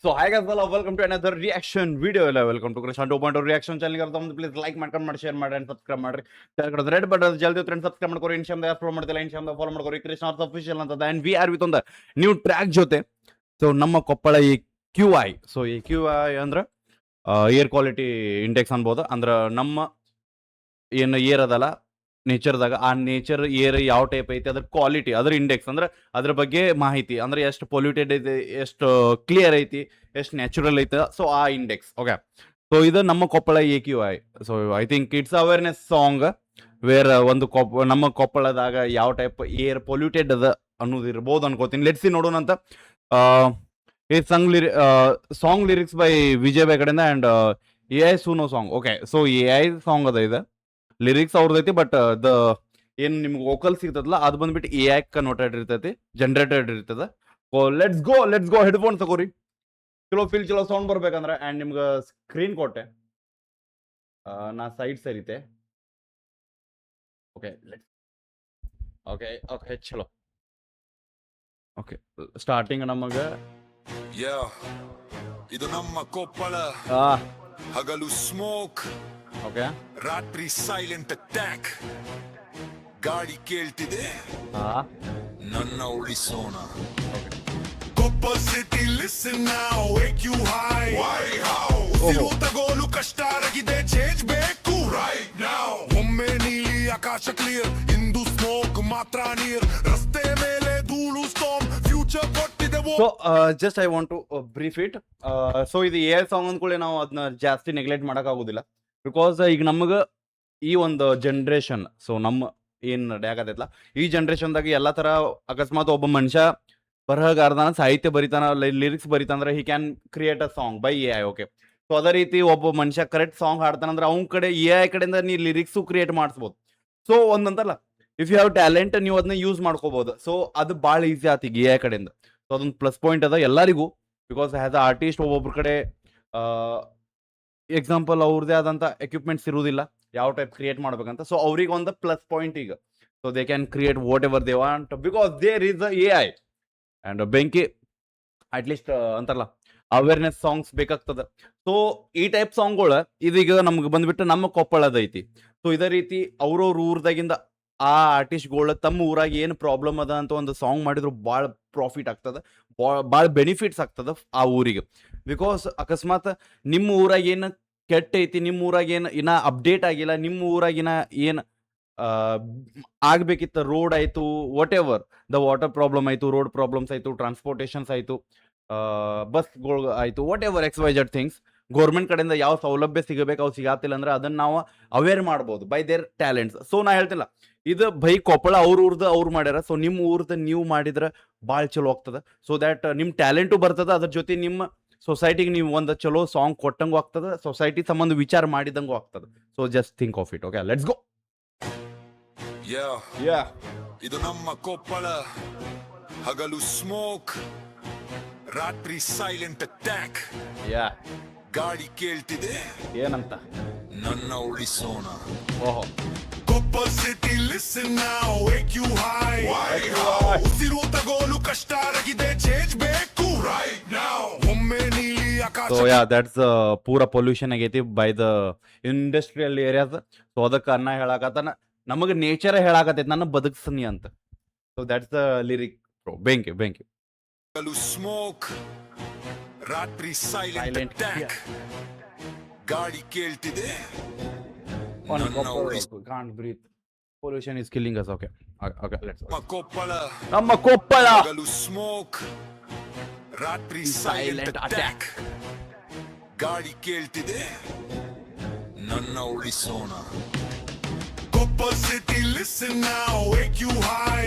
So hi guys, welcome to another reaction video. Welcome to Krishan 2.0 reaction channel. Please like ಮಾಡ್ಕೊಂಡು share ಮಾಡಿ and subscribe ಮಾಡಿ. ಕೆಳಗಡೆ red button ಜಲ್ದಿ friends subscribe ಮಾಡ್ಕೊರಿ. Instagram follow ಮಾಡ್ತಿಲ್ಲ, Instagram follow ಮಾಡ್ಕೊರಿ. Krishna official ಅಂತ and we are with on the new track ಜೊತೆ. So ನಮ್ಮ ಕೊಪ್ಪಳ ಈ QI. So ಈ QI ಅಂದ್ರೆ ಏರ್ ಕ್ವಾಲಿಟಿ ಇಂಡೆಕ್ಸ್ ಅನ್ಬೋದು. ಅಂದ್ರೆ ನಮ್ಮ ಏನು ಏರ್ ಅದಲ್ಲ ನೇಚರ್ದಾಗ ಆ ನೇಚರ್ ಏರ್ ಯಾವ ಟೈಪ್ ಐತಿ ಅದ್ರ ಕ್ವಾಲಿಟಿ ಅದ್ರ ಇಂಡೆಕ್ಸ್ ಅಂದ್ರೆ ಅದ್ರ ಬಗ್ಗೆ ಮಾಹಿತಿ ಅಂದ್ರೆ ಎಷ್ಟು ಪೊಲ್ಯೂಟೆಡ್ ಐತಿ, ಎಷ್ಟು ಕ್ಲಿಯರ್ ಐತಿ, ಎಷ್ಟು ನ್ಯಾಚುರಲ್ ಐತೆ. ಸೊ ಆ ಇಂಡೆಕ್ಸ್ ಓಕೆ. ಸೊ ಇದು ನಮ್ಮ Koppal AQI. So I think it's awareness song where ಒಂದು ನಮ್ಮ ಕೊಪ್ಪಳದಾಗ ಯಾವ ಟೈಪ್ ಏರ್ ಪೊಲ್ಯೂಟೆಡ್ ಅದ ಅನ್ನೋದು ಇರ್ಬೋದು ಅನ್ಕೋತೀನಿ. ಲೆಟ್ಸಿ ನೋಡೋಣ ಅಂತ. ಈ song lyrics by Vijay by ಕಡೆಯಿಂದ and AI Suno song. Okay, so AI song ಅದ ಇದೆ, ಲಿರಿಕ್ಸ್ ಅವ್ರದೈತಿ. ಬಟ್ ದ ಏನು ನಿಮ್ಗೆ ವೋಕಲ್ ಸಿಗ್ತದಲ್ಲ ಅದು ಬಂದ್ಬಿಟ್ಟು AI ಕನ್ವರ್ಟೆಡ್ ಇರ್ತೈತಿ, ಜನರೇಟೆಡ್ ಇರ್ತದ. ಲೆಟ್ಸ್ ಗೋ ಹೆಡ್ಫೋನ್ ತಗೋರಿ. ಚಲೋ ಸೌಂಡ್ ಬರ್ಬೇಕಂದ್ರೆ. ಅಂಡ್ ನಿಮ್ಗೆ ಸ್ಕ್ರೀನ್ ಕೊಟ್ಟೆ, ನಾ ಸೈಡ್ ಸರಿತೆ. ಓಕೆ ಓಕೆ ಚಲೋ. ಓಕೆ, ಸ್ಟಾರ್ಟಿಂಗ್ ನಮಗೆ ಇದು ನಮ್ಮ ಕೊಪ್ಪಳ. ಹಗಲು ಸ್ಮೋಕ್, ಓಕೆ, ರಾತ್ರಿ ಸೈಲೆಂಟ್ ಅಟ್ಯಾಕ್. ಗಾಳಿ ಕೇಳ್ತಿದೆ, ನನ್ನ ಉಳಿಸೋಣ. Koppal city listen now, wake you high. ಉಸಿರು ತಗೋಲು ಕಷ್ಟ ಆಗಿದೆ, ಚೇಂಜ್ ಬೇಕು ರೈಟ್ ನೌ. ಒಮ್ಮೆ ನೀಲಿ ಆಕಾಶ ಕ್ಲಿಯರ್, ಇಂದು ಸ್ಮೋಕ್ ಮಾತ್ರ ನೀರ್. ರಸ್ತೆ ಮೇಲೆ ಧೂಳು ಸ್ಟಾರ್ಮ್, ಫ್ಯೂಚರ್ ಕೊಟ್ಟಿದೆ. So just I want to brief it. So ಇದು AI ಸಾಂಗ್ ಅಂದ್ಕೊಳ್ಳಿ ನಾವು ಅದನ್ನ ಜಾಸ್ತಿ ನೆಗ್ಲೆಕ್ಟ್ ಮಾಡೋಕ್ಕಾಗೋದಿಲ್ಲ. ಬಿಕಾಸ್ ಈಗ ನಮಗೆ ಈ ಒಂದು ಜನ್ರೇಷನ್, ಸೊ ನಮ್ಮ ಏನು ನಡೆಯಾಕತ್ತೈತಲ್ಲ ಈ ಜನ್ರೇಷನ್ದಾಗ ಎಲ್ಲ ಥರ ಅಕಸ್ಮಾತ್ ಒಬ್ಬ ಮನುಷ್ಯ ಬರಹಗಾರದಾನ, ಸಾಹಿತ್ಯ ಬರಿತಾನ, ಲಿರಿಕ್ಸ್ ಬರಿತಾನಂದ್ರೆ he can create a song by AI. Okay, so ಅದೇ ರೀತಿ ಒಬ್ಬ ಮನುಷ್ಯ ಕರೆಕ್ಟ್ ಸಾಂಗ್ ಹಾಡ್ತಾನಂದ್ರೆ ಅವ್ನ ಕಡೆ AI ಕಡೆಯಿಂದ ನೀ ಲಿರಿಕ್ಸು ಕ್ರಿಯೇಟ್ ಮಾಡಿಸ್ಬೋದು. ಸೊ ಒಂದಂತಲ್ಲ, ಇಫ್ ಯು ಹ್ಯಾವ್ ಟ್ಯಾಲೆಂಟ್ ನೀವು ಅದನ್ನ ಯೂಸ್ ಮಾಡ್ಕೋಬಹುದು. ಸೊ ಅದು ಭಾಳ ಈಸಿ ಆತ ಈಗ AI ಕಡೆಯಿಂದ. ಸೊ ಅದೊಂದು ಪ್ಲಸ್ ಪಾಯಿಂಟ್ ಅದ ಎಲ್ಲರಿಗೂ. ಬಿಕಾಸ್ ಆ್ಯಸ್ ಅ ಆರ್ಟಿಸ್ಟ್ ಒಬ್ಬೊಬ್ರ ಕಡೆ ಎಕ್ಸಾಂಪಲ್ ಅವ್ರದ್ದೇ ಆದಂಥ ಎಕ್ವಿಪ್ಮೆಂಟ್ಸ್ ಇರುವುದಿಲ್ಲ ಯಾವ ಟೈಪ್ ಕ್ರಿಯೇಟ್ ಮಾಡ್ಬೇಕಂತ. ಸೊ ಅವ್ರಿಗೆ ಒಂದು ಪ್ಲಸ್ ಪಾಯಿಂಟ್ ಈಗ. So they can create whatever they want because there is a AI. And ಬೆಂಕಿ ಅಟ್ಲೀಸ್ಟ್ ಅಂತಾರಲ್ಲ ಅವೇರ್ನೆಸ್ ಸಾಂಗ್ಸ್ ಬೇಕಾಗ್ತದೆ. ಸೊ ಈ ಟೈಪ್ ಸಾಂಗ್ಗಳು ಇದೀಗ ನಮ್ಗೆ ಬಂದ್ಬಿಟ್ಟು ನಮ್ಮ ಕೊಪ್ಪಳದೈತಿ. ಸೊ ಇದೇ ರೀತಿ ಅವ್ರವ್ರ ಊರ್ದಾಗಿಂದ ಆ ಆರ್ಟಿಸ್ಟ್ಗಳು ತಮ್ಮ ಊರಾಗ ಏನು ಪ್ರಾಬ್ಲಮ್ ಅದ ಅಂತ ಒಂದು ಸಾಂಗ್ ಮಾಡಿದ್ರು ಭಾಳ ಪ್ರಾಫಿಟ್ ಆಗ್ತದೆ, ಭಾಳ ಬೆನಿಫಿಟ್ಸ್ ಆಗ್ತದೆ ಆ ಊರಿಗೆ. ಬಿಕಾಸ್ ಅಕಸ್ಮಾತ್ ನಿಮ್ಮ ಊರಾಗ ಏನು ಕೆಟ್ಟ ಐತಿ, ನಿಮ್ಮ ಊರಾಗ ಏನು ಇನ್ನ ಅಪ್ಡೇಟ್ ಆಗಿಲ್ಲ, ನಿಮ್ಮ ಊರಾಗಿನ ಏನು ಆಗ್ಬೇಕಿತ್ತು, ರೋಡ್ ಆಯಿತು, what ever the water problem ಆಯಿತು, ರೋಡ್ ಪ್ರಾಬ್ಲಮ್ಸ್ ಆಯಿತು, ಟ್ರಾನ್ಸ್ಪೋರ್ಟೇಷನ್ಸ್ ಆಯಿತು, ಬಸ್ಗಳು ಆಯಿತು, what ever XYZ things. Government ಕಡೆಯಿಂದ ಯಾವ ಸೌಲಭ್ಯ ಸಿಗಬೇಕು ಅವು ಸಿಗಾತಿಲ್ಲ ಅಂದ್ರೆ ಅದನ್ನ ನಾವು ಅವೇರ್ ಮಾಡ್ಬೋದು ಬೈ ದೇರ್ ಟ್ಯಾಲೆಂಟ್ಸ್. ಸೊ ನಾ ಹೇಳ್ತಿಲ್ಲ ಇದು ಬೈ ಕೊಪ್ಪಳ ಊರ್ದು ಅವ್ರು ಮಾಡ್ಯಾರ. ಸೊ ನಿಮ್ಮ ಊರ್ದು ನೀವು ಮಾಡಿದ್ರೆ ಭಾಳ ಚಲೋ ಆಗ್ತದೆ. ಸೊ ದ್ಯಾಟ್ ನಿಮ್ಮ ಟ್ಯಾಲೆಂಟು ಬರ್ತದೆ, ಅದ್ರ ಜೊತೆ ನಿಮ್ಮ ಸೊಸೈಟಿಗೆ ನೀವು ಒಂದು ಚಲೋ ಸಾಂಗ್ ಕೊಟ್ಟಂಗೂ ಆಗ್ತದೆ, ಸೊಸೈಟಿ ಸಂಬಂಧ ವಿಚಾರ ಮಾಡಿದಂಗೂ ಆಗ್ತದೆ. So just think of it. Okay, let's go. ಇದು ನಮ್ಮ ಕೊಪ್ಪಳ. ಹಗಲು ಸ್ಮೋಕ್, ರಾತ್ರಿ ಸೈಲೆಂಟ್ ಅಟ್ಯಾಕ್. ಗಾಳಿ ಕೇಳ್ತಿದೆ, ಏನಂತ ನನ್ನ ಉಳಿಸೋಣ. ಓಹೋ, Koppal city listen now, wake you high. ಉಸಿರು ತಗೋಲು ಕಷ್ಟ ಆಗಿದೆ, ಚೇಂಜ್ ಬೇಕು ರೈಟ್ ನೌ. ಒಮ್ಮೆ ನೀಲಿ ಆಕಾಶ. ಸೊ ದಟ್ಸ್ ಪೂರ ಪೊಲ್ಯೂಷನ್ ಆಗೈತಿ by the industrial areas. So ಅದಕ್ಕೆ ಅನ್ನ ಹೇಳಾಕತ್ತಾನ, ನಮಗೆ ನೇಚರ್ ಹೇಳಾಕತ್ತೈತಿ ನನ್ನ ಬದುಕ್ಸನಿ ಅಂತ. So that's the lyric. ಬೆಂಕಿ ಹಗಲು ಸ್ಮೋಕ್, ರಾತ್ರಿ ಸೈಲೆಂಟ್ ಅಟ್ಯಾಕ್. ಗಾಳಿ ಕೇಳ್ತಿದೆ, can't breathe. Pollution is killing us. Okay, let's go. ನಮ್ಮ ಕೊಪ್ಪಳ. ಹಗಲು ಸ್ಮೋಕ್, ರಾತ್ರಿ ಸೈಲೆಂಟ್ ಅಟ್ಯಾಕ್. ಗಾಳಿ ಕೇಳ್ತಿದೆ, ನನ್ನ ಉಳಿಸೋಣ. Koppal city listen now, wake you high.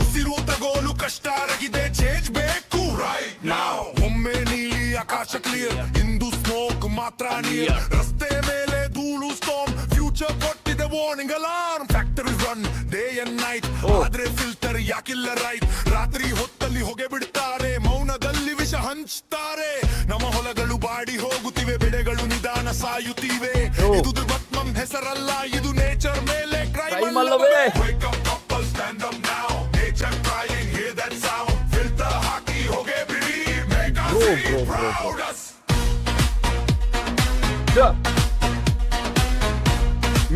ಉಸಿರು ತಗೋಲು ಕಷ್ಟ ಆಗಿದೆ, ಚೇಂಜ್ ಬೇಕು ರೈಟ್ ನೌ. ಒಮ್ಮೆ ನೀಲಿ ಆಕಾಶ ಕ್ಲಿಯರ್, ಇಂದು ಸ್ಮೋಕ್ ಮಾತ್ರ ನೀರ್. ರಸ್ತೆ ಮೇಲೆ ಧೂಳು ಸ್ಟಾರ್ಮ್, ಫ್ಯೂಚರ್ ಕೊಟ್ಟಿದೆ warning alarm. Factories run day and night, ಆದ್ರೆ ಫಿಲ್ಟರ್ ಯಾಕಿಲ್ಲ ರೈಟ್. ರಾತ್ರಿ ಹೊತ್ತಲ್ಲಿ ಹೊಗೆ ಬಿಡ್ತಾರೆ, ಮೌನದಲ್ಲಿ ವಿಷ ಹಂಚ್ತಾರೆ. ನಮ್ಮ ಹೊಲಗಳು ಬಾಡಿ ಹೋಗುತ್ತಿವೆ, ಬೆಳೆಗಳು ನಿಧಾನ ಸಾಯುತ್ತಿವೆ. ಇದು ದುರ್ಬತ್ಮಂ ಹೆಸರಲ್ಲ, ಇದು ನೇಚರ್ ಮೇಲೆ ಕ್ರೈಮ್ ಅಲ್ಲವೇ. Wake up couple, stand up now. Nature crying, hear that sound. Filter ಹಾಕಿ ಹೊಗೆ ಬಿಡಿ, make us feel proud us.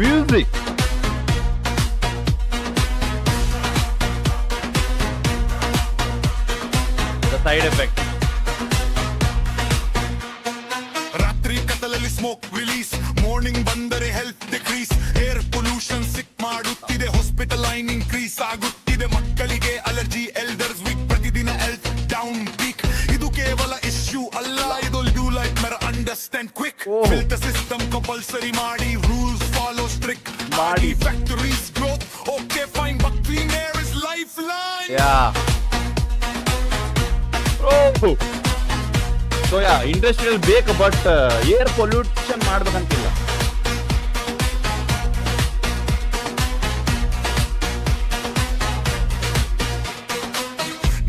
Music. The side effect. ರಾತ್ರಿ ಕತ್ತಲಲ್ಲಿ ಸ್ಮೋಕ್ ರಿಲೀಸ್, ಮಾರ್ನಿಂಗ್ ಬಂದರೆ health decrease, air pollution sick ಮಾಡುತ್ತಿದೆ, hospital line increase ಆಗುತ್ತಿದೆ, ಮಕ್ಕಳಿಗೆ allergy, elders weak, ಪ್ರತಿದಿನ health down peak. ಇದು ಕೇವಲ ಇಶ್ಯೂ ಅಲ್ಲ, ಇದು ಡ್ಯೂ ಲೈಫ್ ಮೇರ understand quick. Filter system compulsory ಮಾಡಿ, ರೂಲ್ಸ್ ಫಾಲೋ ಸ್ಟ್ರಿಕ್ಟ್ ಮಾಡಿ, factories growth okay fine, but clean air is life line. Yeah. Oh. So yeah, industrial ಬೇಕು, but air pollution ಮಾಡ್ಬೇಕಂತಿಲ್ಲ.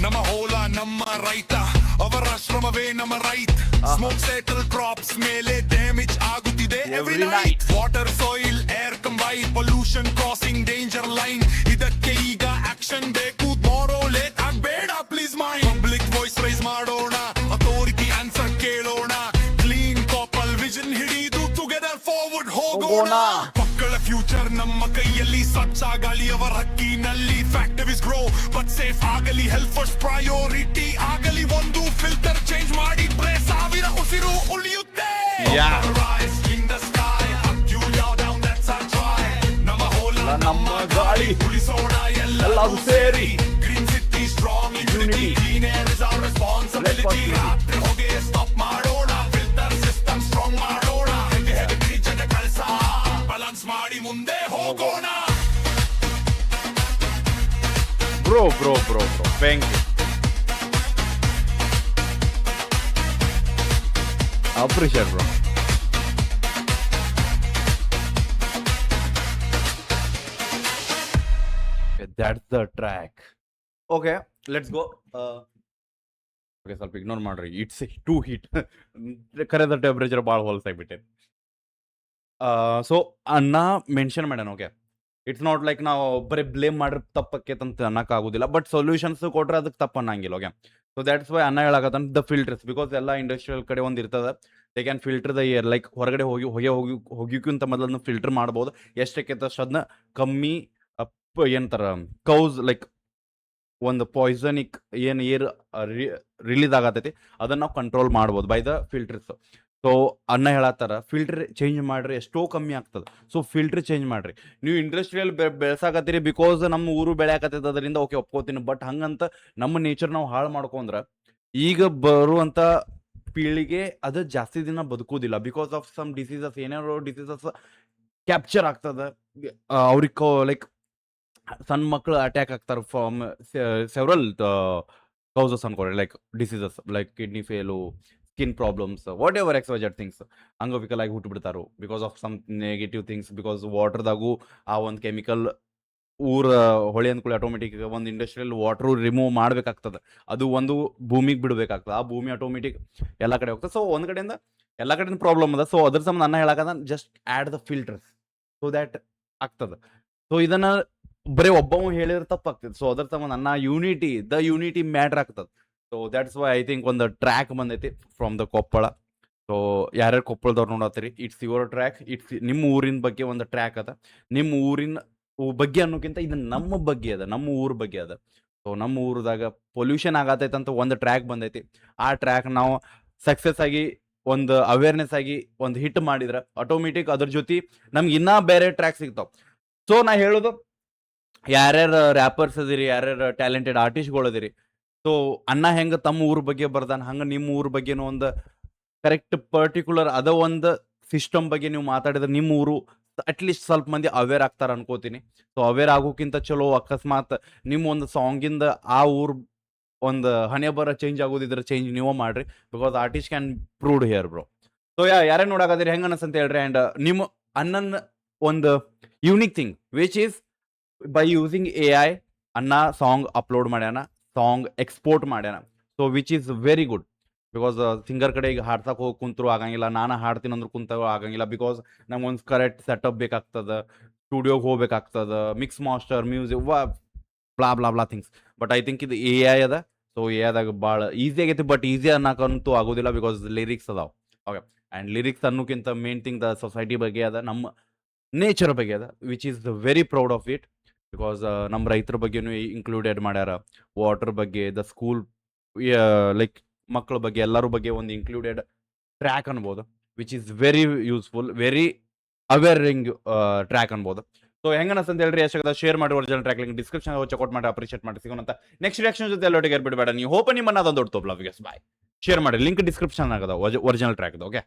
ನಮ್ಮ ಹೊಲ ನಮ್ಮ ರೈತ, ಅವರ ಶ್ರಮವೇ ನಮ್ಮ ರೈತ. ಸ್ಮೋಕ್ ಸೆಟಲ್ ಕ್ರಾಪ್ಸ್ ಮೇಲೆ ಡ್ಯಾಮೇಜ್ ಆಗುತ್ತಿದೆ every Every night. Water soil air combine, pollution crossing danger line. ಇದಕ್ಕೆ ಈಗ ಆಕ್ಷನ್ ಬೇಕು, ಮಾರೋ ಲೇಟ್ ಆಗ್ಬೇಡ ಪ್ಲೀಸ್ ಮೈ. ಪಬ್ಲಿಕ್ ವಾಯ್ಸ್ ರೈಸ್ ಮಾಡೋಣ, ಅಥಾರಿಟಿ ಆನ್ಸರ್ ಕೇಳೋಣ, ಕ್ಲೀನ್ ಕಾಪಲ್ ವಿಷನ್ ಹಿಡಿದು ಟುಗೆದರ್ ಫಾರ್ವರ್ಡ್ ಹೋಗೋಣ. ಮಕ್ಕಳ ಫ್ಯೂಚರ್ ನಮ್ಮ ಕೈಯಲ್ಲಿ, ಸ್ವಚ್ಛ ಗಾಳಿ ಅವರ ಹಕ್ಕಿನಲ್ಲಿ. ಫ್ಯಾಕ್ಟರೀಸ್ ಗ್ರೋ ಬಟ್ ಸೇಫ್ ಆಗಲಿ, ಹೆಲ್ತ್ ಫಸ್ಟ್ ಪ್ರಯಾರಿಟಿ ಆಗಲಿ. ಒಂದು ಫಿಲ್ಟರ್ ಚೇಂಜ್ ಮಾಡಿ, ಸಾವಿರ ಉಸಿರು ಉಳಿಯುತ್ತೆ. Yeah. Rise in the sky, up you down, that's our try. ನಮ್ಮ ಹೋಲ ನಮ್ಮ ಗಾಳಿ ಉಳಿಸೋಣ ಎಲ್ಲರೂ ಸೇರಿ. Green city strong unity, clean air is our responsibility. ರಾತ್ರಿ ಹೊಗೆ ಸ್ಟಾಪ್ ಮಾಡೋಣ, ಫಿಲ್ಟರ್ ಸಿಸ್ಟಮ್ ಸ್ಟ್ರಾಂಗ್ ಮಾಡೋಣ. ಹೆಗೆ ಜನ ಕಳ್ಸ ಬ್ಯಾಲೆನ್ಸ್ ಮಾಡಿ ಮುಂದೆ ಹೋಗೋಣ. Bro. Thank you. Appreciate, bro. Okay, that's the track. Okay, let's go. Okay, ಸ್ವಲ್ಪ ಇಗ್ನೋರ್ ಮಾಡ್ರಿ, ಇಟ್ಸ್ ಟೂ ಹೀಟ್. ಕರೆದ ಟೆಂಪರೇಚರ್ ಭಾಳ ಹೊಲಸಾಗ್ಬಿಟ್ಟೆ. ಸೊ ಅನ್ನ ಮೆನ್ಷನ್ ಮಾಡ್ಯಾನ. ಓಕೆ, ಇಟ್ಸ್ ನಾಟ್ ಲೈಕ್ ನಾವು ಬರೀ ಬ್ಲೇಮ್ ಮಾಡ್ರೆ ತಪ್ಪಕ್ಕೇತ್ ಅಂತ ಅನ್ನಕ್ಕಾಗೋದಿಲ್ಲ, ಬಟ್ ಸೊಲ್ಯೂಷನ್ಸ್ ಕೊಟ್ರೆ ಅದಕ್ಕೆ ತಪ್ಪು ಅನ್ನಂಗಿಲ್ಲ. ಓಕೆ, ಸೊ ದ್ಯಾಟ್ಸ್ ವೈ ಅನ್ನ ಹೇಳಕತ್ತಾನ ದ ಫಿಲ್ಟರ್ಸ್, ಬಿಕಾಸ್ ಎಲ್ಲ ಇಂಡಸ್ಟ್ರಿಯಲ್ ಕಡೆ ಒಂದು ಇರ್ತದೆ. They can filter the air, like ಹೊರಗಡೆ ಹೋಗಿಕ್ಕಿಂತ ಮೊದಲನ್ನು ಫಿಲ್ಟರ್ ಮಾಡ್ಬೋದು. ಎಷ್ಟಕ್ಕೈತೆ ಅಷ್ಟು ಅದನ್ನ ಕಮ್ಮಿ ಏನಂತಾರ ಕೌಸ್, ಲೈಕ್ ಒಂದು ಪಾಯ್ಸನಿಕ್ ಏನು ಏರ್ ರಿಲೀಸ್ ಆಗತೈತಿ ಅದನ್ನ ನಾವು ಕಂಟ್ರೋಲ್ ಮಾಡ್ಬೋದು ಬೈ ದ ಫಿಲ್ಟರ್ಸ್. ಸೊ ಅನ್ನ ಹೇಳತ್ತಾರ ಫಿಲ್ಟರ್ ಚೇಂಜ್ ಮಾಡ್ರಿ, ಎಷ್ಟೋ ಕಮ್ಮಿ ಆಗ್ತದೆ. ಸೊ ಫಿಲ್ಟರ್ ಚೇಂಜ್ ಮಾಡ್ರಿ. ನೀವು ಇಂಡಸ್ಟ್ರಿಯಲ್ ಬೆಳೆಸಾಕತ್ತೀರಿ ಬಿಕಾಸ್ ನಮ್ಮ ಊರು ಬೆಳೆಯಾಕತ್ತೈತೆ, ಅದರಿಂದ ಓಕೆ ಒಪ್ಕೋತೀನಿ. ಬಟ್ ಹಂಗಂತ ನಮ್ಮ ನೇಚರ್ ನಾವು ಹಾಳು ಮಾಡ್ಕೊಂಡ್ರೆ ಈಗ ಬರುವಂಥ ಪೀಳಿಗೆ ಅದು ಜಾಸ್ತಿ ದಿನ ಬದುಕೋದಿಲ್ಲ. ಬಿಕಾಸ್ ಆಫ್ ಸಮ್ ಡಿಸೀಸಸ್, ಏನೇನೋ ಡಿಸೀಸಸ್ ಕ್ಯಾಪ್ಚರ್ ಆಗ್ತದೆ ಅವ್ರಿಗೆ. ಲೈಕ್ ಸಣ್ಣ ಮಕ್ಕಳು ಅಟ್ಯಾಕ್ ಆಗ್ತಾರೆ ಫ್ರಮ್ ಸೆವರಲ್ ಕೌಸಸ್ ಅನ್ಕೊಳ್ರಿ, like diseases like kidney fail, skin problems, whatever XYZ things. ಅಂಗವಿಕಲ್ ಆಗಿ ಹುಟ್ಟುಬಿಡ್ತಾರು because of some negative things. Because ವಾಟರ್ದಾಗೂ ಆ ಒಂದು ಕೆಮಿಕಲ್ ಊರ ಹೊಳೆ ಅಂದ್ಕೊಳ್ಳಿ ಆಟೋಮೆಟಿಕ್ ಒಂದು ಇಂಡಸ್ಟ್ರಿಯಲ್ ವಾಟ್ರು ರಿಮೂವ್ ಮಾಡ್ಬೇಕಾಗ್ತದೆ. ಅದು ಒಂದು ಭೂಮಿಗೆ ಬಿಡಬೇಕಾಗ್ತದೆ. ಆ ಭೂಮಿ ಆಟೋಮೆಟಿಕ್ ಎಲ್ಲ ಕಡೆ ಹೋಗ್ತದೆ. ಸೊ ಒಂದು ಕಡೆಯಿಂದ ಎಲ್ಲ ಕಡೆಯಿಂದ ಪ್ರಾಬ್ಲಮ್ ಅದ. ಸೊ ಅದ್ರ ಸಂಬಂಧ ನನ್ನ ಹೇಳಕದ just add the filters so that ಆಗ್ತದೆ. ಸೊ ಇದನ್ನ ಬರೀ ಒಬ್ಬವ ಹೇಳಿದ್ರೆ ತಪ್ಪಾಗ್ತದೆ. ಸೊ ಅದ್ರ ಸಂಬಂಧ ನನ್ನ ಯೂನಿಟಿ ಮ್ಯಾಟ್ರ್ ಆಗ್ತದೆ. So that's why I think ಒಂದು ಟ್ರ್ಯಾಕ್ ಬಂದೈತಿ ಫ್ರಮ್ ದ ಕೊಪ್ಪಳ. ಸೊ ಯಾರ್ಯಾರು ಕೊಪ್ಪಳದವ್ರು ನೋಡತ್ತೀರಿ, ಇಟ್ಸ್ ಯುವರ್ ಟ್ರ್ಯಾಕ್. ಇಟ್ಸ್ ನಿಮ್ಮ ಊರಿನ ಬಗ್ಗೆ ಒಂದು ಟ್ರ್ಯಾಕ್ ಅದ. ನಿಮ್ಮ ಊರಿನ ಬಗ್ಗೆ ಅನ್ನೋಕ್ಕಿಂತ ಇದು ನಮ್ಮ ಬಗ್ಗೆ ಅದ, ನಮ್ಮ ಊರ ಬಗ್ಗೆ ಅದ. ಸೊ ನಮ್ಮ ಊರದಾಗ ಪೊಲ್ಯೂಷನ್ ಆಗತೈತೆ ಅಂತ ಒಂದು ಟ್ರ್ಯಾಕ್ ಬಂದೈತಿ. ಆ ಟ್ರ್ಯಾಕ್ ನಾವು ಸಕ್ಸಸ್ ಆಗಿ ಒಂದು ಅವೇರ್ನೆಸ್ ಆಗಿ ಒಂದು ಹಿಟ್ ಮಾಡಿದ್ರೆ ಆಟೋಮೆಟಿಕ್ ಅದ್ರ ಜೊತೆ ನಮ್ಗೆ ಇನ್ನೂ ಬೇರೆ ಟ್ರ್ಯಾಕ್ ಸಿಗ್ತಾವ. ಸೊ ನಾ ಹೇಳೋದು, ಯಾರ್ಯಾರು ರ್ಯಾಪರ್ಸ್ ಅದಿರಿ, ಯಾರ್ಯಾರು ಟ್ಯಾಲೆಂಟೆಡ್ ಆರ್ಟಿಸ್ಟ್ಗಳು ಅದಿರಿ, ಸೊ ಅಣ್ಣ ಹೆಂಗೆ ತಮ್ಮ ಊರ ಬಗ್ಗೆ ಬರ್ದಾನ ಹಂಗೆ ನಿಮ್ಮ ಊರ ಬಗ್ಗೆನೂ ಒಂದು ಕರೆಕ್ಟ್ ಪರ್ಟಿಕ್ಯುಲರ್ ಅದ ಒಂದು ಸಿಸ್ಟಮ್ ಬಗ್ಗೆ ನೀವು ಮಾತಾಡಿದ್ರೆ ನಿಮ್ಮ ಊರು ಅಟ್ಲೀಸ್ಟ್ ಸ್ವಲ್ಪ ಮಂದಿ ಅವೇರ್ ಆಗ್ತಾರೆ ಅನ್ಕೋತೀನಿ. ಸೊ ಅವೇರ್ ಆಗೋಕ್ಕಿಂತ ಚಲೋ ಅಕಸ್ಮಾತ್ ನಿಮ್ಮ ಒಂದು ಸಾಂಗಿಂದ ಆ ಊರು ಒಂದು ಹಣೆ ಬರ ಚೇಂಜ್ ಆಗೋದಿದ್ರೆ ಚೇಂಜ್ ನೀವು ಮಾಡ್ರಿ. Because artist can proved here bro. So ಯಾರೇ ನೋಡಾಕದಿರಿ ಹೆಂಗೆ ಅನಸ್ ಅಂತ ಹೇಳ್ರಿ. ಆ್ಯಂಡ್ ನಿಮ್ಮ ಅಣ್ಣನ ಒಂದು unique thing which is by using AI ಅನ್ನ ಸಾಂಗ್ ಅಪ್ಲೋಡ್ ಮಾಡ್ಯಾನ, ಸಾಂಗ್ ಎಕ್ಸ್ಪೋರ್ಟ್ ಮಾಡ್ಯಾನ. So which is very good. Because singer ಕಡೆ ಈಗ ಹಾಡ್ಸಕ್ಕೆ ಹೋಗಿ ಕುಂತರು ಆಗಂಗಿಲ್ಲ, ನಾನು ಹಾಡ್ತೀನಿ ಅಂದ್ರೆ ಕುಂತ ಆಗಂಗಿಲ್ಲ. ಬಿಕಾಸ್ ನಮ್ಗೊಂದು ಕರೆಕ್ಟ್ ಸೆಟಪ್ ಬೇಕಾಗ್ತದೆ, ಸ್ಟುಡಿಯೋಗೆ ಹೋಗ್ಬೇಕಾಗ್ತದೆ, mix master, music, bla things. But I think ಇದು AI ಅದ. ಸೊ ಏದಾಗ ಭಾಳ ಈಸಿ ಆಗೈತಿ, ಬಟ್ ಈಸಿ ಅನ್ನಕಂತೂ ಆಗೋದಿಲ್ಲ ಬಿಕಾಸ್ ಲಿರಿಕ್ಸ್ ಅದಾವ. ಓಕೆ, ಆ್ಯಂಡ್ ಲಿರಿಕ್ಸ್ ಅನ್ನೋಕ್ಕಿಂತ ಮೇನ್ ಥಿಂಗ್ ದ ಸೊಸೈಟಿ ಬಗ್ಗೆ ಅದ, ನಮ್ಮ ನೇಚರ್ ಬಗ್ಗೆ ಅದ, which is very proud of it. Because ನಮ್ಮ ರೈತರ ಬಗ್ಗೆನೂ ಇನ್ಕ್ಲೂಡೆಡ್ ಮಾಡ್ಯಾರ, ವಾಟರ್ ಬಗ್ಗೆ, ದ ಸ್ಕೂಲ್ ಲೈಕ್ ಮಕ್ಕಳ ಬಗ್ಗೆ, ಎಲ್ಲರ ಬಗ್ಗೆ ಒಂದು ಇನ್ಕ್ಲೂಡೆಡ್ ಟ್ರ್ಯಾಕ್ ಅನ್ಬೋದು, which is very useful, very awaring track ಅನ್ಬೋದು. ಸೊ ಹೆಂಗನಸ್ ಅಂತ ಹೇಳ್ರಿ, ಎಷ್ಟಾಗದ ಶೇರ್ ಮಾಡಿ, original track link description check out ಮಾಡಿ, ಅಪ್ರಿಷಿಯೇಟ್ ಮಾಡಿ. ಸಿಗೋಣಂತ ನೆಕ್ಸ್ಟ್ ರಿಯಾಕ್ಷನ್ ಜೊತೆ ಎಲ್ಲೊಟ್ಟಿಗೆ ಬಿಡಬೇಡ. ನೀವು ಹೋಪ ನಿಮ್ಮನ್ನ ಅದೊಂದು ದೊಡ್ಡ ತೋಪ್ಲ ಶೇರ್ ಮಾಡಿ, ಲಿಂಕ್ ಡಿಸ್ಕ್ರಿಪ್ಷನ್ ಆಗದ ಒರಿಜಿನಲ್ ಟ್ರ್ಯಾಕ್. ಓಕೆ.